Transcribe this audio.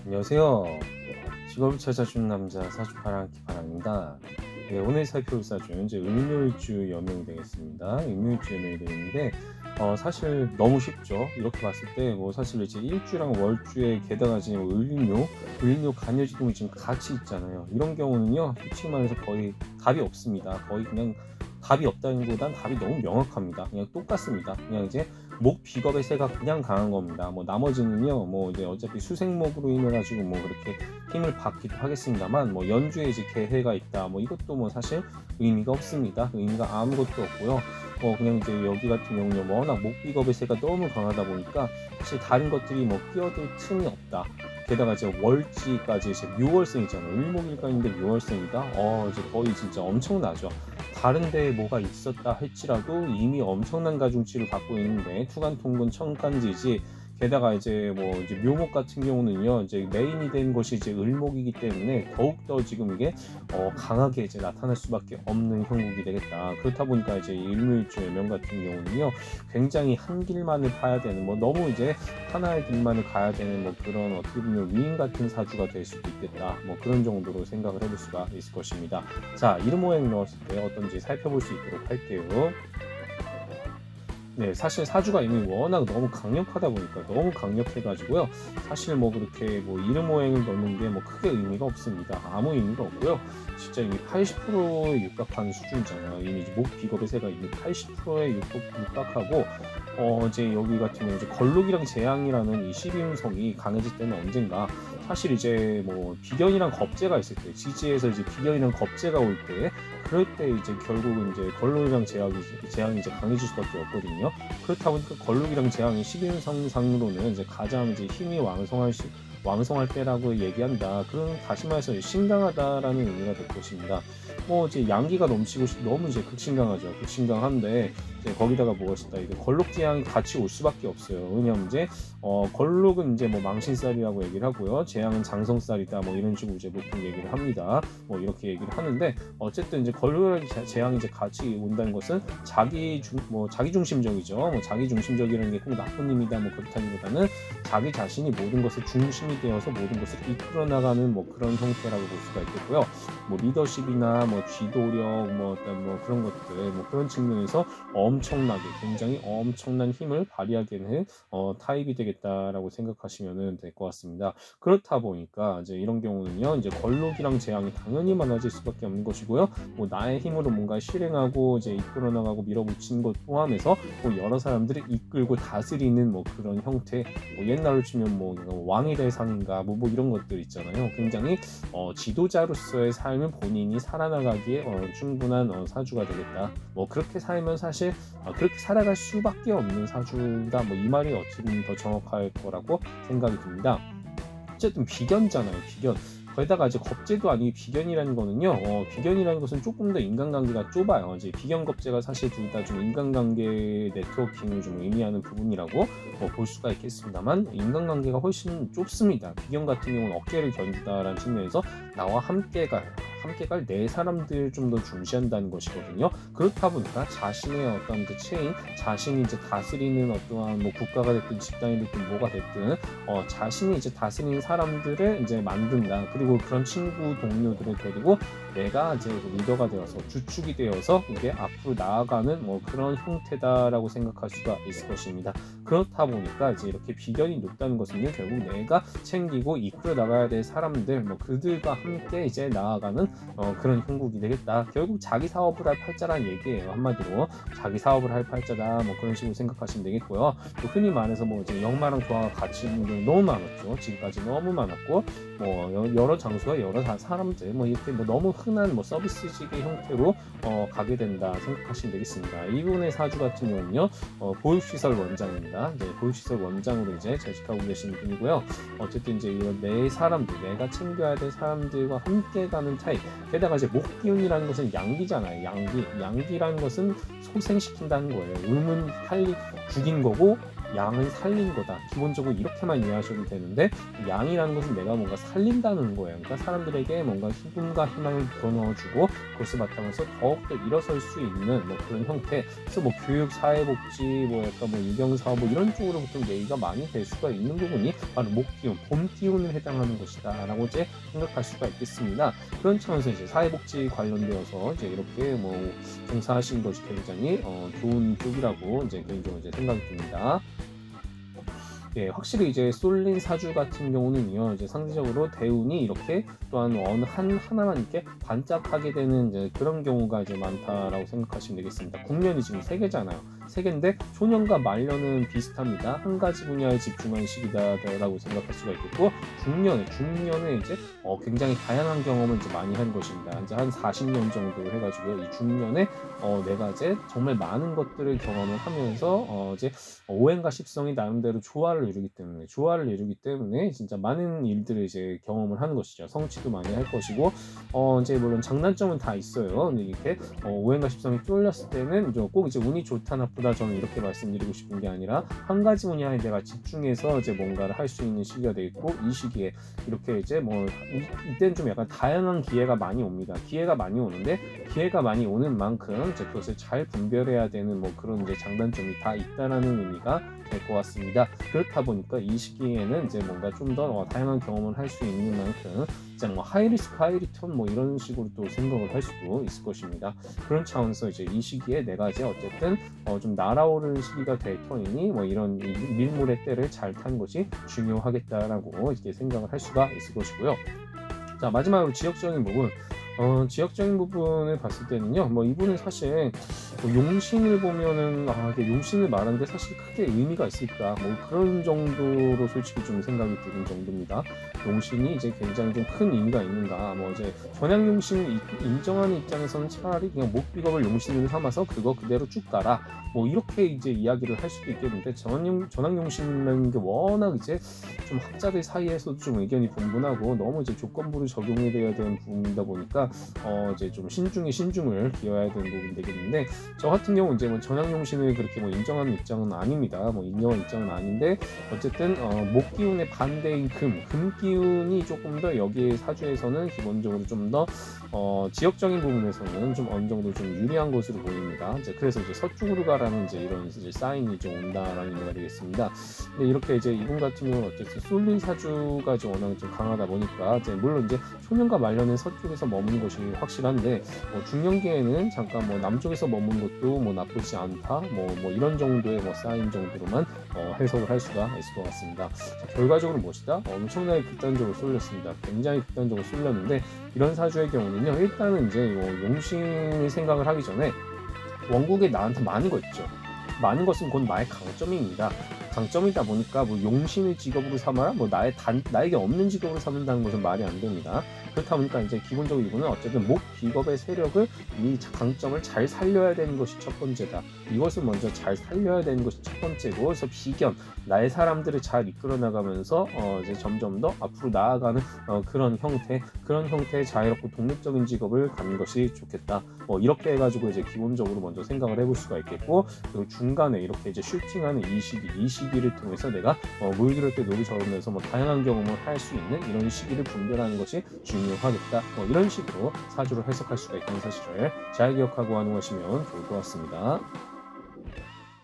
안녕하세요. 직업을 찾아준 남자 사주파랑 기파랑입니다. 네, 오늘 살펴볼 사주는 이제 을묘일주 연명이 되겠습니다. 을묘일주 연명이 되는데 사실 너무 쉽죠. 이렇게 봤을 때 뭐 사실 이제 일주랑 월주에 게다가 지금 을묘 간여지동이 지금 같이 있잖아요. 이런 경우는요, 솔직히 말해서 거의 답이 없습니다. 거의 그냥 답이 없다는 것보단 답이 너무 명확합니다. 그냥 똑같습니다. 그냥 이제 목 비겁의 세가 그냥 강한 겁니다. 뭐 나머지는요, 뭐 이제 어차피 수생목으로 인해 가지고 뭐 그렇게 힘을 받기도 하겠습니다만, 뭐 연주에 이제 개해가 있다, 뭐 이것도 뭐 사실 의미가 없습니다. 의미가 아무것도 없고요. 그냥 이제 여기 같은 경우는 워낙 목 비겁의 세가 너무 강하다 보니까 사실 다른 것들이 뭐 끼어들 틈이 없다. 게다가 이제 월지까지 이제 묘월생이잖아요. 을목일간인데 묘월생이다. 이제 거의 진짜 엄청나죠. 다른 데에 뭐가 있었다 할지라도 이미 엄청난 가중치를 갖고 있는데 투간통근 천간지지, 게다가 이제 뭐 이제 묘목 같은 경우는요, 이제 메인이 된 것이 이제 을목이기 때문에 더욱더 지금 이게 강하게 이제 나타날 수밖에 없는 형국이 되겠다. 그렇다 보니까 이제 을묘일주의 명 같은 경우는요, 굉장히 한 길만을 봐야 되는, 뭐 너무 이제 하나의 길만을 가야 되는 뭐 그런 어떻게 보면 위인 같은 사주가 될 수도 있겠다. 뭐 그런 정도로 생각을 해볼 수가 있을 것입니다. 자, 이름 모양 넣었을 때 어떤지 살펴볼 수 있도록 할게요. 네, 사실 사주가 이미 워낙 너무 강력하다 보니까 너무 강력해가지고요. 사실 뭐 그렇게 뭐 이름 오행을 넣는 게 뭐 크게 의미가 없습니다. 아무 의미가 없고요. 진짜 이미 80%에 육박하는 수준이잖아요. 이미 목 비겁의 세가 이미 80%에 육박하고, 이제 여기 같은 경우 이제 걸록이랑 재앙이라는 이 12운성이 강해질 때는 언젠가, 사실 이제 뭐 비견이랑 겁재가 있을 때, 지지에서 이제 비견이랑 겁재가 올 때, 그럴 때 이제 결국은 이제 걸록이랑 재앙이 이제 강해질 수밖에 없거든요. 그렇다 보니까 걸록이랑 재앙이 12운성상으로는 이제 가장 이제 힘이 왕성할 때라고 얘기한다. 그럼 다시 말해서 신강하다라는 의미가 될 것입니다. 뭐 이제 양기가 넘치고 너무 이제 극신강하죠. 극신강한데 이제 거기다가 무엇이다, 이제 걸록재앙이 같이 올 수밖에 없어요. 왜냐면 이제 걸록은 이제 뭐 망신살이라고 얘기를 하고요. 재앙은 장성살이다. 뭐 이런 식으로 이제 보통 얘기를 합니다. 뭐 이렇게 얘기를 하는데, 어쨌든 이제 걸록이랑 재앙이 이제 같이 온다는 것은 자기 중심적이죠. 뭐 자기 중심적이라는 게 꼭 나쁜 의미다, 뭐 그렇다기보다는 자기 자신이 모든 것의 중심이 되어서 모든 것을 이끌어 나가는 뭐 그런 형태라고 볼 수가 있겠고요. 뭐 리더십이나 뭐 지도력, 뭐 어떤 뭐 그런 것들, 뭐 그런 측면에서 엄청나게 굉장히 엄청난 힘을 발휘하게 되는 타입이 되겠다라고 생각하시면 될 것 같습니다. 그렇다 보니까 이제 이런 경우는요, 이제 걸록이랑 재앙이 당연히 많아질 수밖에 없는 것이고요. 뭐 나의 힘으로 뭔가 실행하고 이제 이끌어 나가고 밀어붙이는 것 포함해서 뭐 여러 사람들을 이끌고 다스리는 뭐 그런 형태, 뭐 옛날로 치면 뭐 왕의 대상인가 뭐 이런 것들 있잖아요. 굉장히 지도자로서의 삶을 본인이 살아나가기에 충분한 사주가 되겠다. 뭐 그렇게 살면 사실 그렇게 살아갈 수밖에 없는 사주다. 뭐 이 말이 어찌든 더 정확할 거라고 생각이 듭니다. 어쨌든 비견잖아요. 비견. 거기다가 이제 겁재도 아니고 비견이라는 거는요, 비견이라는 것은 조금 더 인간관계가 좁아요. 이제 비견 겁재가 사실 둘 다 좀 인간관계 네트워킹을 좀 의미하는 부분이라고 볼 수가 있겠습니다만, 인간관계가 훨씬 좁습니다. 비견 같은 경우는 어깨를 견디다라는 측면에서 나와 함께 갈 네 사람들 좀 더 중시한다는 것이거든요. 그렇다 보니까 자신의 어떤 그 체인, 자신이 이제 다스리는 어떠한 뭐 국가가 됐든 집단이 됐든 뭐가 됐든 자신이 이제 다스리는 사람들을 이제 만든다. 그리고 그런 친구 동료들을 데리고 내가 이제 리더가 되어서 주축이 되어서 이게 앞으로 나아가는 뭐 그런 형태다라고 생각할 수가 있을 것입니다. 그렇다 보니까 이제 이렇게 비견이 높다는 것은요, 결국 내가 챙기고 이끌어 나가야 될 사람들, 뭐 그들과 함께 이제 나아가는 그런 형국이 되겠다. 결국 자기 사업을 할 팔자라는 얘기예요. 한마디로 자기 사업을 할 팔자다. 뭐 그런 식으로 생각하시면 되겠고요. 또 흔히 말해서 뭐 이제 역마랑 도화가 같이 있는 게 너무 많았죠. 지금까지 너무 많았고, 뭐 여러 장소와 여러 사람들, 뭐 이렇게 뭐 너무 흔한 뭐 서비스직의 형태로 가게 된다 생각하시면 되겠습니다. 이분의 사주 같은 경우는요, 보육시설 원장입니다. 이제 보육시설 원장으로 이제 재직하고 계시는 분이고요. 어쨌든 이제 이런 내 사람들, 내가 챙겨야 될 사람들과 함께 가는 타입. 게다가 이제 목기운이라는 것은 양기잖아요. 양기라는 것은 소생시킨다는 거예요. 음은 죽인 거고, 양을 살린 거다. 기본적으로 이렇게만 이해하셔도 되는데 양이라는 것은 내가 뭔가 살린다는 거예요. 그러니까 사람들에게 뭔가 기쁨과 희망을 불어넣어주고 그것을 바탕으로 더욱더 일어설 수 있는 뭐 그런 형태. 그래서 뭐 교육, 사회복지, 뭐 약간 뭐 유경사업 뭐 이런 쪽으로 보통 얘기가 많이 될 수가 있는 부분이 바로 목기운, 봄 기운에 해당하는 것이다라고 이제 생각할 수가 있겠습니다. 그런 차원에서 이제 사회복지 관련되어서 이제 이렇게 뭐 종사하신 것이 굉장히 좋은 쪽이라고 이제 개인적으로 이제 생각이 듭니다. 예, 확실히 이제 쏠린 사주 같은 경우는요, 이제 상대적으로 대운이 이렇게 또한 어느 하나만 이렇게 반짝하게 되는 이제 그런 경우가 이제 많다라고 생각하시면 되겠습니다. 국년이 지금 3개잖아요. 3개인데 초년과 말년은 비슷합니다. 한 가지 분야에 집중한 시기다라고 생각할 수가 있겠고, 중년에 이제 굉장히 다양한 경험을 이제 많이 한 것입니다. 이제 한 40년 정도 해가지고 이 중년에 내가 이제 정말 많은 것들을 경험을 하면서 이제 오행과 십성이 나름대로 조화를 이루기 때문에 진짜 많은 일들을 이제 경험을 하는 것이죠. 성취도 많이 할 것이고 이제 물론 장단점은 다 있어요. 근데 이렇게 오행과 십성이 쫄렸을 때는 꼭 이제 운이 좋다 나쁘다 저는 이렇게 말씀드리고 싶은 게 아니라 한 가지 분야에 내가 집중해서 이제 뭔가를 할 수 있는 시기가 되겠고 이 시기에 이렇게 이제 뭐 이때는 좀 약간 다양한 기회가 많이 옵니다. 기회가 많이 오는데 기회가 많이 오는 만큼 이제 그것을 잘 분별해야 되는 뭐 그런 이제 장단점이 다 있다라는 의미가 될 것 같습니다. 그렇다 보니까 이 시기에는 이제 뭔가 좀 더 다양한 경험을 할 수 있는 만큼 이제 뭐 하이리스크 하이리턴 뭐 이런 식으로 또 생각을 할 수도 있을 것입니다. 그런 차원에서 이제 이 시기에 내가 이제 어쨌든 좀 날아오르는 시기가 될 터이니 뭐 이런 밀물의 때를 잘 타는 것이 중요하겠다라고 이렇게 생각을 할 수가 있을 것이고요. 자, 마지막으로 지역적인 부분. 지역적인 부분을 봤을 때는요, 뭐 이분은 사실 뭐 용신을 보면은 이게 용신을 말하는데 사실 크게 의미가 있을까? 뭐 그런 정도로 솔직히 좀 생각이 드는 정도입니다. 용신이 이제 굉장히 좀 큰 의미가 있는가? 뭐 이제 전양 용신을 인정하는 입장에서는 차라리 그냥 목비겁을 용신으로 삼아서 그거 그대로 쭉 가라. 뭐 이렇게 이제 이야기를 할 수도 있겠는데 전양 용신이라는 게 워낙 이제 좀 학자들 사이에서도 좀 의견이 분분하고 너무 이제 조건부를 적용이 돼야 되는 부분이다 보니까 이제 좀 신중에 신중을 기해야 되는 부분이 되겠는데 저 같은 경우 이제 뭐 전양용신을 그렇게 뭐 인정하는 입장은 아닙니다. 뭐 인정하는 입장은 아닌데 어쨌든 목 기운의 반대인 금 기운이 조금 더 여기에 사주에서는 기본적으로 좀 더 지역적인 부분에서는 좀 어느 정도 좀 유리한 것으로 보입니다. 이제 그래서 이제 서쪽으로 가라는 이제 이런 이제 사인이 좀 온다라는 의미가 되겠습니다. 근데 이렇게 이제 이분 같은 경우는 어쨌든 쏠린 사주가 좀 워낙 좀 강하다 보니까 이제 물론 이제 초년과 말년은 서쪽에서 머무는 것이 확실한데 중년기에는 잠깐 뭐 남쪽에서 머무는 것도 뭐 나쁘지 않다 뭐 이런 정도의 뭐 사인 정도로만 해석을 할 수가 있을 것 같습니다. 자, 결과적으로 무엇이다? 엄청나게 극단적으로 쏠렸습니다. 굉장히 극단적으로 쏠렸는데 이런 사주의 경우는요, 일단은 이제 용신을 생각을 하기 전에 원국에 나한테 많은 거 있죠. 많은 것은 곧 나의 강점입니다. 강점이다 보니까 뭐 용신을 직업으로 삼아라, 뭐 나에게 없는 직업으로 삼는다는 것은 말이 안 됩니다. 그렇다 보니까 이제 기본적으로 이분은 어쨌든 목 비겁의 세력을 이 강점을 잘 살려야 되는 것이 첫 번째다. 이것을 먼저 잘 살려야 되는 것이 첫 번째고, 그래서 비견 나의 사람들을 잘 이끌어 나가면서 이제 점점 더 앞으로 나아가는 그런 형태의 자유롭고 독립적인 직업을 갖는 것이 좋겠다. 이렇게 해가지고 이제 기본적으로 먼저 생각을 해볼 수가 있겠고, 그리고 중간에 이렇게 이제 슈팅하는 이 시기를 통해서 내가 물들을 때 노를 저으면서 뭐 다양한 경험을 할 수 있는 이런 시기를 분별하는 것이 중요하겠다. 이런 식으로 사주를 해석할 수가 있다는 사실을 잘 기억하고 활용하시면 좋을 것 같습니다.